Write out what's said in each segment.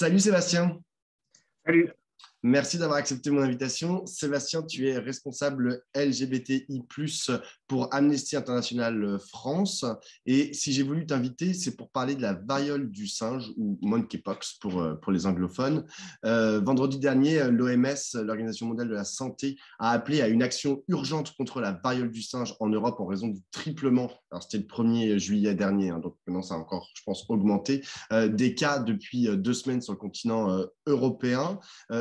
Salut Sébastien, Salut. merci d'avoir accepté mon invitation. Sébastien, tu es responsable LGBTI+, pour Amnesty International France. Et si j'ai voulu t'inviter, c'est pour parler de la variole du singe ou monkeypox pour les anglophones. Vendredi dernier, l'OMS, l'Organisation mondiale de la santé, a appelé à une action urgente contre la variole du singe en Europe en raison du triplement. Alors, c'était le 1er juillet dernier, hein, donc maintenant ça a encore, je pense, augmenté, des cas depuis 2 semaines sur le continent européen.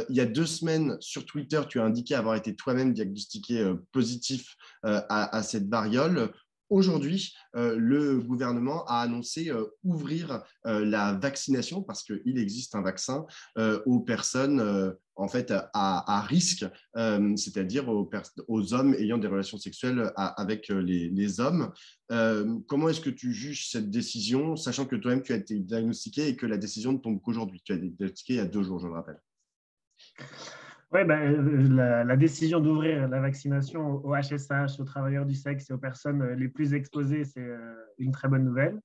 Il y a 2 semaines, sur Twitter, tu as indiqué avoir été toi-même diagnostiqué positif à cette variole. Aujourd'hui, le gouvernement a annoncé ouvrir la vaccination parce qu'il existe un vaccin aux personnes en fait à risque, c'est-à-dire aux hommes ayant des relations sexuelles avec les hommes. Comment est-ce que tu juges cette décision, sachant que toi-même tu as été diagnostiqué et que la décision ne tombe qu'aujourd'hui? Tu as été diagnostiqué il y a 2 jours, je le rappelle. Ouais, la décision d'ouvrir la vaccination aux HSH, aux travailleurs du sexe et aux personnes les plus exposées, c'est une très bonne nouvelle.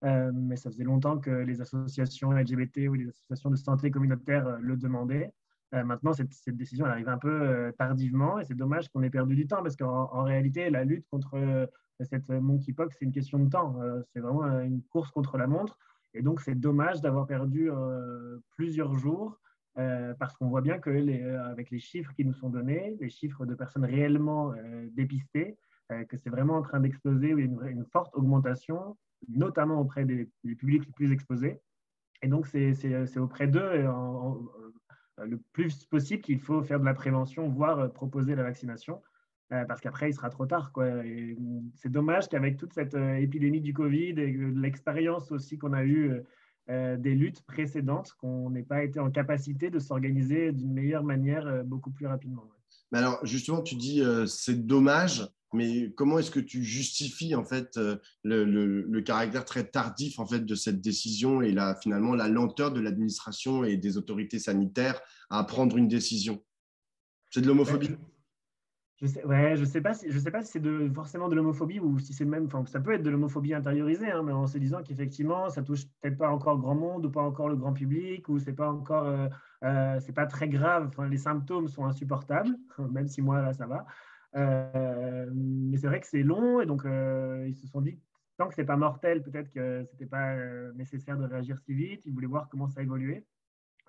Mais ça faisait longtemps que les associations LGBT ou les associations de santé communautaire le demandaient. Maintenant, cette décision elle arrive un peu tardivement et c'est dommage qu'on ait perdu du temps parce qu'en réalité, la lutte contre cette monkeypox, c'est une question de temps. C'est vraiment une course contre la montre. Et donc, c'est dommage d'avoir perdu plusieurs jours parce qu'on voit bien que avec les chiffres qui nous sont donnés, les chiffres de personnes réellement dépistées, que c'est vraiment en train d'exploser, il y a une forte augmentation, notamment auprès des publics les plus exposés. Et donc, c'est auprès d'eux, le plus possible, qu'il faut faire de la prévention, voire proposer la vaccination, parce qu'après, il sera trop tard, quoi. Et c'est dommage qu'avec toute cette épidémie du Covid et l'expérience aussi qu'on a eue des luttes précédentes, qu'on n'ait pas été en capacité de s'organiser d'une meilleure manière beaucoup plus rapidement. Ouais. Mais alors, justement, tu dis c'est dommage, mais comment est-ce que tu justifies en fait le caractère très tardif en fait de cette décision et finalement la lenteur de l'administration et des autorités sanitaires à prendre une décision? C'est de Ouais, l'homophobie? je sais pas si, c'est forcément de l'homophobie ou si c'est même, enfin, ça peut être de l'homophobie intériorisée, hein, mais en se disant qu'effectivement, ça touche peut-être pas encore grand monde ou pas encore le grand public ou c'est pas encore, c'est pas très grave. Enfin, les symptômes sont insupportables, même si moi là ça va. Mais c'est vrai que c'est long et donc ils se sont dit tant que c'est pas mortel, peut-être que c'était pas nécessaire de réagir si vite. Ils voulaient voir comment ça évoluait.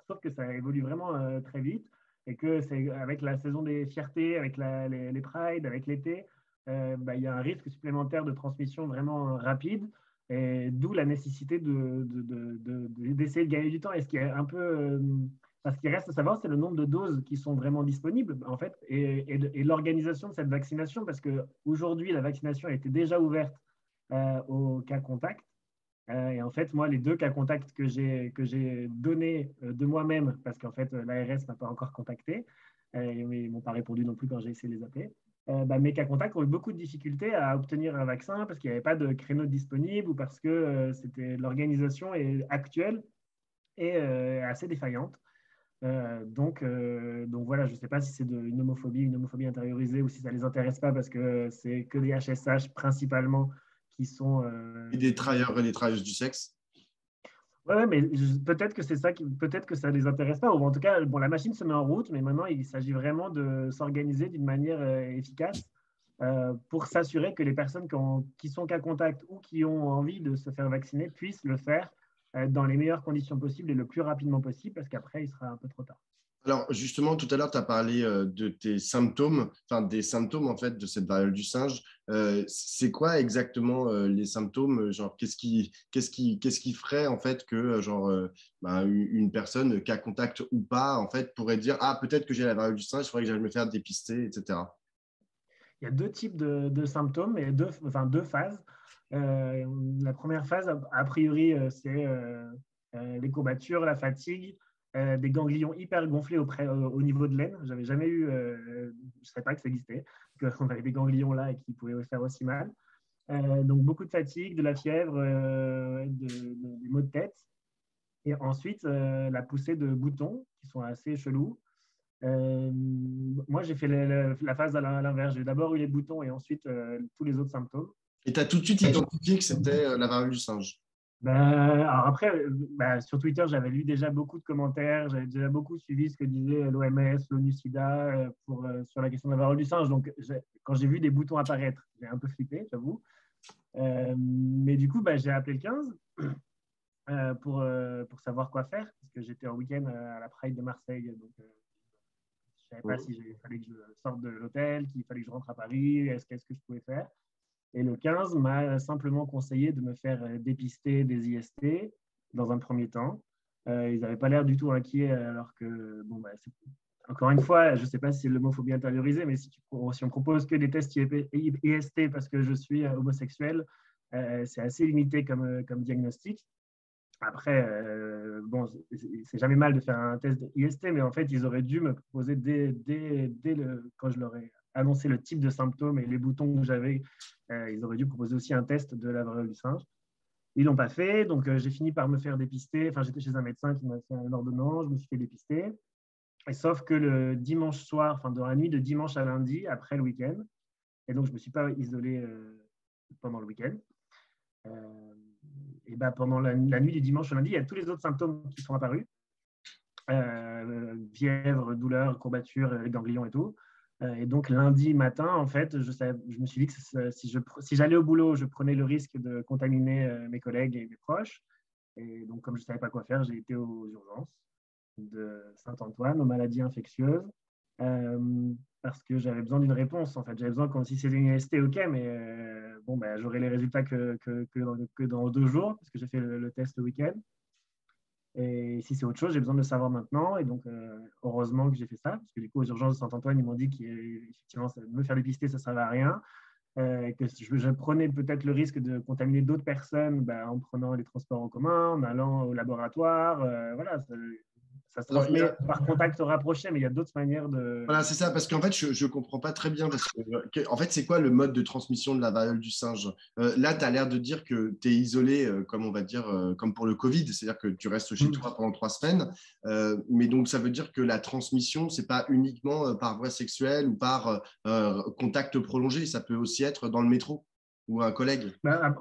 Sauf que ça évolue vraiment très vite et que c'est avec la saison des fiertés, avec les prides, avec l'été, il y a un risque supplémentaire de transmission vraiment rapide. Et d'où la nécessité d'essayer de gagner du temps. Et ce qui est un peu. Ce qui reste à savoir, c'est le nombre de doses qui sont vraiment disponibles, en fait, et l'organisation de cette vaccination, parce qu'aujourd'hui, la vaccination a été déjà ouverte aux cas contacts. Et en fait, moi, les 2 cas contacts que j'ai donnés de moi-même, parce qu'en fait, l'ARS m'a pas encore contacté, et ils m'ont pas répondu non plus quand j'ai essayé de les appeler, mes cas contacts ont eu beaucoup de difficultés à obtenir un vaccin parce qu'il n'y avait pas de créneau disponible ou parce que c'était l'organisation actuelle et assez défaillante. Donc voilà, je ne sais pas si c'est une homophobie intériorisée ou si ça ne les intéresse pas parce que c'est que des HSH principalement qui sont Et des travailleurs et des travailleuses du sexe? Ouais, mais peut-être que c'est ça peut-être que ça les intéresse pas. Ou en tout cas, bon, la machine se met en route, mais maintenant il s'agit vraiment de s'organiser d'une manière efficace pour s'assurer que les personnes qui sont cas contact ou qui ont envie de se faire vacciner puissent le faire dans les meilleures conditions possibles et le plus rapidement possible, parce qu'après il sera un peu trop tard. Alors, justement, tout à l'heure, tu as parlé de tes symptômes, enfin des symptômes en fait de cette variole du singe. C'est quoi exactement les symptômes? Genre, qu'est-ce qui ferait en fait que une personne cas contact ou pas en fait pourrait dire ah peut-être que j'ai la variole du singe, il faudrait que j'aille me faire dépister, etc. Il y a 2 types de symptômes et deux phases. La première phase, a priori, c'est les courbatures, la fatigue, des ganglions hyper gonflés au niveau de l'aine. J'avais jamais eu, je ne savais pas que ça existait, qu'on avait des ganglions là et qui pouvaient faire aussi mal. Donc beaucoup de fatigue, de la fièvre, des maux de tête. Et ensuite, la poussée de boutons qui sont assez chelous. Moi, j'ai fait la phase à l'inverse. J'ai d'abord eu les boutons et ensuite tous les autres symptômes. Et tu as tout de suite identifié que c'était la variole du singe. Alors après, sur Twitter, j'avais lu déjà beaucoup de commentaires, j'avais déjà beaucoup suivi ce que disait l'OMS, l'ONU-SIDA sur la question de la varole du singe. Donc, quand j'ai vu des boutons apparaître, j'ai un peu flippé, j'avoue. Mais du coup, j'ai appelé le 15 pour savoir quoi faire, parce que j'étais en week-end à la Pride de Marseille. Donc, je ne savais pas s'il fallait que je sorte de l'hôtel, qu'il fallait que je rentre à Paris, qu'est-ce que je pouvais faire. Et le 15 m'a simplement conseillé de me faire dépister des IST dans un premier temps. Ils n'avaient pas l'air du tout inquiets, alors que, encore une fois, je ne sais pas si c'est l'homophobie intériorisée, mais si on propose que des tests IST parce que je suis homosexuel, c'est assez limité comme diagnostic. Après, c'est jamais mal de faire un test IST, mais en fait, ils auraient dû me proposer quand je leur ai annoncé le type de symptômes et les boutons que j'avais, ils auraient dû proposer aussi un test de la variole du singe. Ils ne l'ont pas fait, donc j'ai fini par me faire dépister. Enfin, j'étais chez un médecin qui m'a fait un ordonnance, je me suis fait dépister. Et sauf que le dimanche soir, enfin, dans la nuit de dimanche à lundi, après le week-end, et donc je ne me suis pas isolé pendant le week-end. Et pendant la nuit du dimanche au lundi, il y a tous les autres symptômes qui sont apparus. Fièvre, douleur, courbature, ganglions et tout. Et donc lundi matin, en fait, je me suis dit que si j'allais au boulot, je prenais le risque de contaminer mes collègues et mes proches. Et donc, comme je ne savais pas quoi faire, j'ai été aux urgences de Saint-Antoine, aux maladies infectieuses, parce que j'avais besoin d'une réponse. En fait, j'avais besoin, comme si c'était une IST, ok, mais j'aurai les résultats que dans 2 jours, parce que j'ai fait le test le week-end. Et si c'est autre chose, j'ai besoin de le savoir maintenant. Et donc, heureusement que j'ai fait ça, parce que du coup, aux urgences de Saint-Antoine, ils m'ont dit qu'effectivement, me faire dépister, ça ne servait à rien. Que je prenais peut-être le risque de contaminer d'autres personnes en prenant les transports en commun, en allant au laboratoire. Voilà, ça se Alors, transmet par contact rapproché, mais il y a d'autres manières voilà, c'est ça, parce qu'en fait, je ne comprends pas très bien. En fait, c'est quoi le mode de transmission de la variole du singe? Là, tu as l'air de dire que tu es isolé, comme on va dire, comme pour le Covid, c'est-à-dire que tu restes chez toi pendant 3 semaines. Mais donc, ça veut dire que la transmission, c'est pas uniquement par voie sexuelle ou par contact prolongé, ça peut aussi être dans le métro ou un collègue.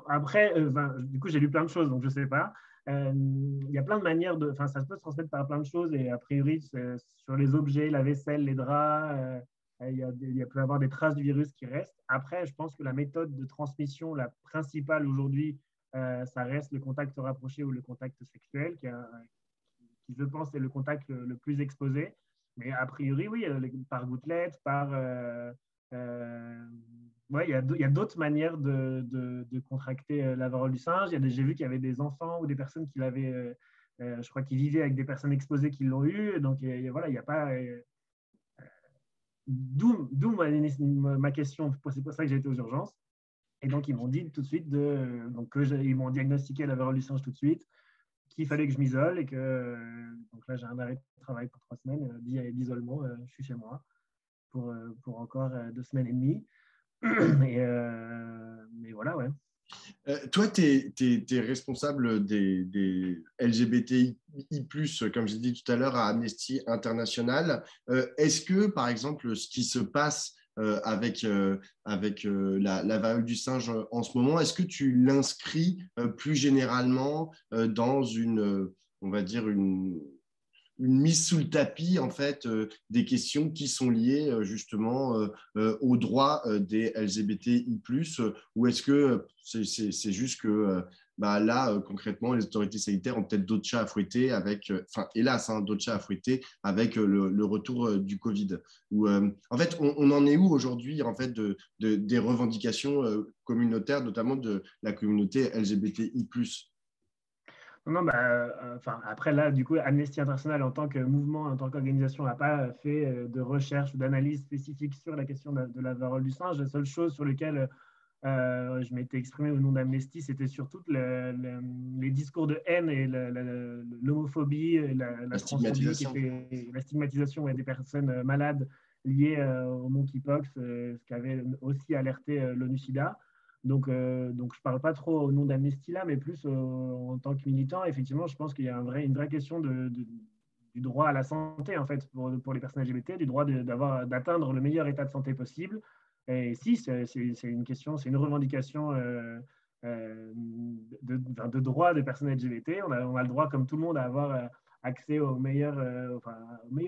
Après, du coup, j'ai lu plein de choses, donc je ne sais pas. Il y a plein de manières enfin, ça peut se transmettre par plein de choses et a priori, sur les objets, la vaisselle, les draps, il peut y avoir des traces du virus qui restent. Après, je pense que la méthode de transmission, la principale aujourd'hui, ça reste le contact rapproché ou le contact sexuel, qui je pense, est le contact le plus exposé. Mais a priori, oui, par gouttelette, ouais, il y a d'autres manières de contracter la varole du singe. J'ai vu qu'il y avait des enfants ou des personnes qui l'avaient, je crois, qui vivaient avec des personnes exposées qui l'ont eu. Donc, voilà, il n'y a pas. D'où ma question. C'est pour ça que j'ai été aux urgences. Et donc, ils m'ont dit tout de suite ils m'ont diagnostiqué la varole du singe tout de suite, qu'il fallait que je m'isole et que donc là, j'ai un arrêt de travail pour 3 semaines d'isolement. Je suis chez moi pour encore 2 semaines et demie. Mais voilà, ouais. Toi, tu es responsable des LGBTI+, comme j'ai dit tout à l'heure, à Amnesty International. Est-ce que, par exemple, ce qui se passe avec la variole du singe en ce moment, est-ce que tu l'inscris plus généralement dans on va dire, une mise sous le tapis en fait des questions qui sont liées justement aux droits des LGBTI+, ou est-ce que c'est juste que là concrètement les autorités sanitaires ont peut-être d'autres chats à fouetter avec enfin hélas d'autres chats à fouetter avec le retour du Covid, ou en fait on en est où aujourd'hui en fait des revendications communautaires, notamment de la communauté LGBTI+. Non, enfin, après, là, du coup, Amnesty International, en tant que mouvement, en tant qu'organisation, n'a pas fait de recherche ou d'analyse spécifique sur la question de la varole du singe. La seule chose sur laquelle je m'étais exprimé au nom d'Amnesty, c'était surtout les discours de haine et l'homophobie, la transphobie, la stigmatisation des personnes malades liées au monkeypox, ce qu'avait aussi alerté l'ONU-SIDA. Donc, je ne parle pas trop au nom d'Amnesty là, mais plus en tant que militant. Effectivement, je pense qu'il y a une vraie question du droit à la santé, en fait, pour les personnes LGBT, du droit d'atteindre le meilleur état de santé possible. Et si, c'est une question, c'est une revendication de droits des personnes LGBT. On a le droit, comme tout le monde, à avoir accès au meilleur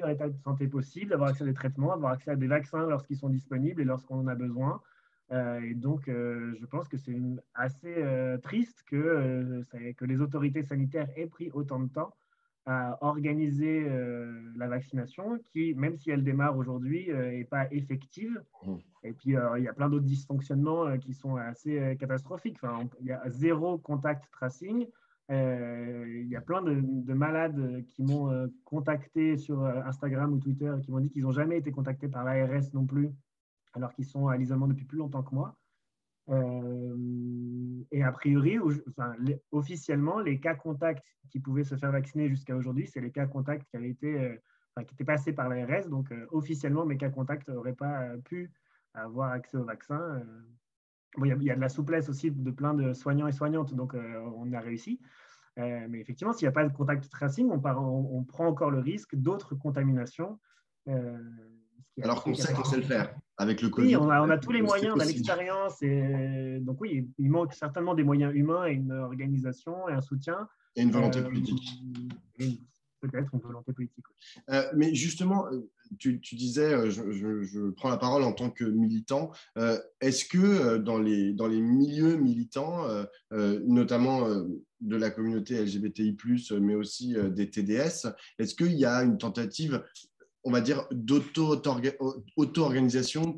état de santé possible, avoir accès à des traitements, avoir accès à des vaccins lorsqu'ils sont disponibles et lorsqu'on en a besoin. Et donc, je pense que c'est assez triste que les autorités sanitaires aient pris autant de temps à organiser la vaccination, qui, même si elle démarre aujourd'hui, n'est pas effective. Et puis, il y a plein d'autres dysfonctionnements qui sont assez catastrophiques. Enfin, il y a zéro contact tracing. Il y a plein de malades qui m'ont contacté sur Instagram ou Twitter et qui m'ont dit qu'ils n'ont jamais été contactés par l'ARS non plus, alors qu'ils sont à l'isolement depuis plus longtemps que moi. Et a priori, officiellement, les cas contacts qui pouvaient se faire vacciner jusqu'à aujourd'hui, c'est les cas contacts qui qui étaient passés par l'ARS. Donc, officiellement, mes cas contacts n'auraient pas pu avoir accès au vaccin. Bon, il y a de la souplesse aussi de plein de soignants et soignantes, donc on a réussi. Mais effectivement, s'il n'y a pas de contact tracing, on prend encore le risque d'autres contaminations. Alors qu'on sait qu'on sait le faire avec le Oui, Covid. on a tous les C'est moyens, on a possible. l'expérience. Et donc oui, il manque certainement des moyens humains et une organisation et un soutien. Et une volonté politique. Et peut-être une volonté politique. Mais justement, tu disais, je prends la parole en tant que militant. Est-ce que dans les milieux militants, notamment de la communauté LGBTI+, mais aussi des TDS, est-ce qu'il y a une tentative, on va dire, d'auto-organisation,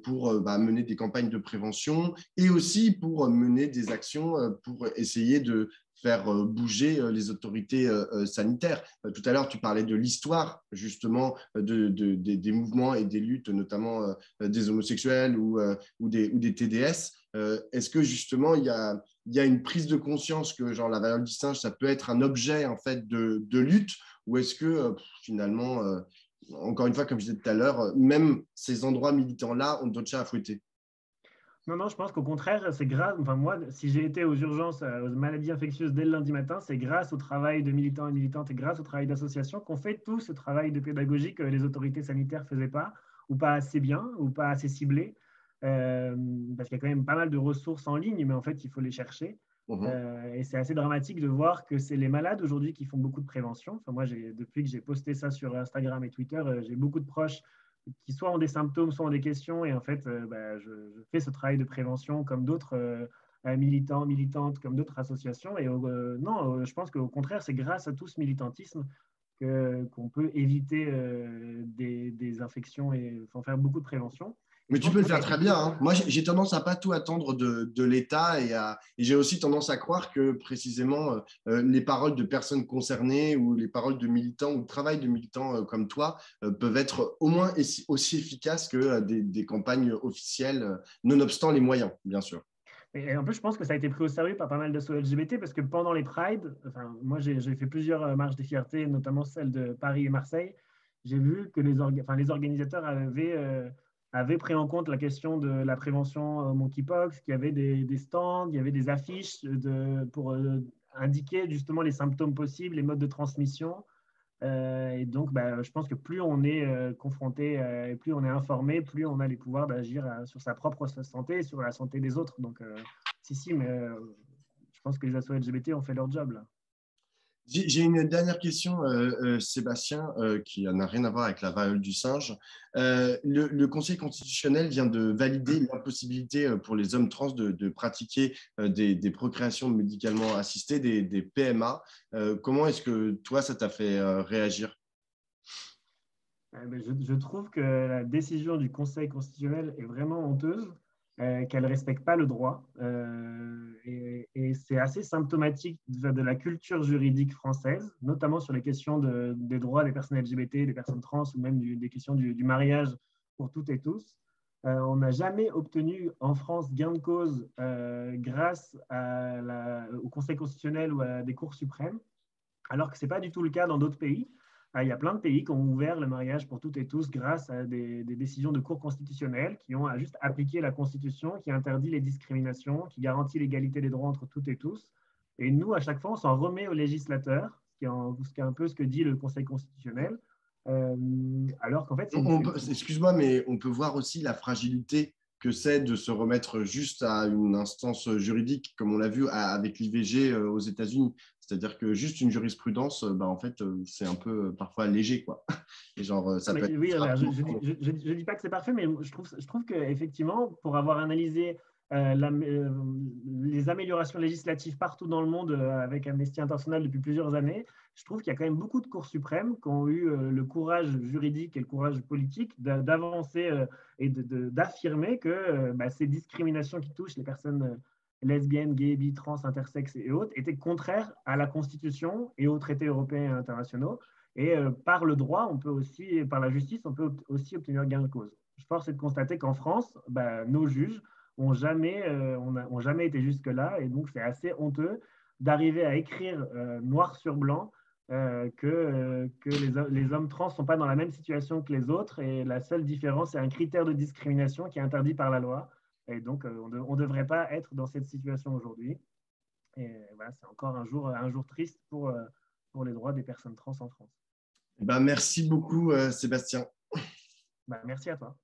pour mener des campagnes de prévention et aussi pour mener des actions pour essayer de faire bouger les autorités sanitaires. Tout à l'heure, tu parlais de l'histoire, justement, des mouvements et des luttes, notamment des homosexuels ou des TDS. Est-ce que, justement, il y a une prise de conscience que genre, la variole du singe, ça peut être un objet en fait, de lutte, ou est-ce que finalement, encore une fois, comme je disais tout à l'heure, même ces endroits militants-là ont d'autres chats à fouetter? Non, je pense qu'au contraire, c'est grâce. Enfin, moi, si j'ai été aux urgences, aux maladies infectieuses dès le lundi matin, c'est grâce au travail de militants et militantes et grâce au travail d'associations qu'on fait tout ce travail de pédagogie que les autorités sanitaires ne faisaient pas, ou pas assez bien, ou pas assez ciblé. Parce qu'il y a quand même pas mal de ressources en ligne, mais en fait, il faut les chercher. Et c'est assez dramatique de voir que c'est les malades aujourd'hui qui font beaucoup de prévention. Enfin, moi, depuis que j'ai posté ça sur Instagram et Twitter, j'ai beaucoup de proches qui soit ont des symptômes, soit ont des questions. Et en fait, je fais ce travail de prévention comme d'autres militants, militantes, comme d'autres associations. Et non, je pense qu'au contraire, c'est grâce à tout ce militantisme qu'on peut éviter des infections et faire beaucoup de prévention. Mais tu peux le faire très bien. Hein. Moi, j'ai tendance à pas tout attendre de l'État et j'ai aussi tendance à croire que précisément les paroles de personnes concernées ou les paroles de militants ou le travail de militants comme toi peuvent être au moins aussi efficaces que des campagnes officielles, nonobstant les moyens, bien sûr. Et en plus, je pense que ça a été pris au sérieux par pas mal d'assauts LGBT parce que pendant les Prides, enfin, moi j'ai fait plusieurs marches des fiertés, notamment celles de Paris et Marseille. J'ai vu que les organisateurs avaient pris en compte la question de la prévention monkeypox, qu'il y avait des stands, il y avait des affiches pour indiquer justement les symptômes possibles, les modes de transmission. Et donc, je pense que plus on est confronté et plus on est informé, plus on a les pouvoirs d'agir sur sa propre santé et sur la santé des autres. Donc, mais je pense que les assos LGBT ont fait leur job là. J'ai une dernière question, Sébastien, qui n'a rien à voir avec la variole du singe. Le Conseil constitutionnel vient de valider l'impossibilité pour les hommes trans de pratiquer des procréations médicalement assistées, des PMA. Comment est-ce que toi, ça t'a fait réagir? Je trouve que la décision du Conseil constitutionnel est vraiment honteuse, qu'elle ne respecte pas le droit. Et c'est assez symptomatique de la culture juridique française, notamment sur les questions des droits des personnes LGBT, des personnes trans, ou même des questions du mariage pour toutes et tous. On n'a jamais obtenu en France gain de cause grâce au Conseil constitutionnel ou à des cours suprêmes, alors que ce n'est pas du tout le cas dans d'autres pays. Il y a plein de pays qui ont ouvert le mariage pour toutes et tous grâce à des décisions de cours constitutionnelles qui ont juste appliqué la Constitution, qui interdit les discriminations, qui garantit l'égalité des droits entre toutes et tous. Et nous, à chaque fois, on s'en remet aux législateurs, ce qui est un peu ce que dit le Conseil constitutionnel. Alors qu'en fait, Excuse-moi, mais on peut voir aussi la fragilité que c'est de se remettre juste à une instance juridique, comme on l'a vu avec l'IVG aux États-Unis. C'est-à-dire que juste une jurisprudence, en fait, c'est un peu parfois léger, quoi. Et genre, ça peut être Oui, alors, rapide. je dis pas que c'est parfait, mais je trouve qu'effectivement, pour avoir analysé les améliorations législatives partout dans le monde avec Amnesty International depuis plusieurs années, je trouve qu'il y a quand même beaucoup de cours suprêmes qui ont eu le courage juridique et le courage politique d'avancer et d'affirmer que ces discriminations qui touchent les personnes lesbiennes, gays, bi, trans, intersexes et autres étaient contraires à la Constitution et aux traités européens et internationaux. Et par le droit, on peut aussi, par la justice, on peut aussi obtenir gain de cause. Force est de constater qu'en France, nos juges ont jamais été jusque-là, et donc c'est assez honteux d'arriver à écrire noir sur blanc que les hommes trans ne sont pas dans la même situation que les autres, et la seule différence, c'est un critère de discrimination qui est interdit par la loi. Et donc, on ne devrait pas être dans cette situation aujourd'hui. Et voilà, c'est encore un jour triste pour les droits des personnes trans en France. Merci beaucoup, Sébastien. Merci à toi.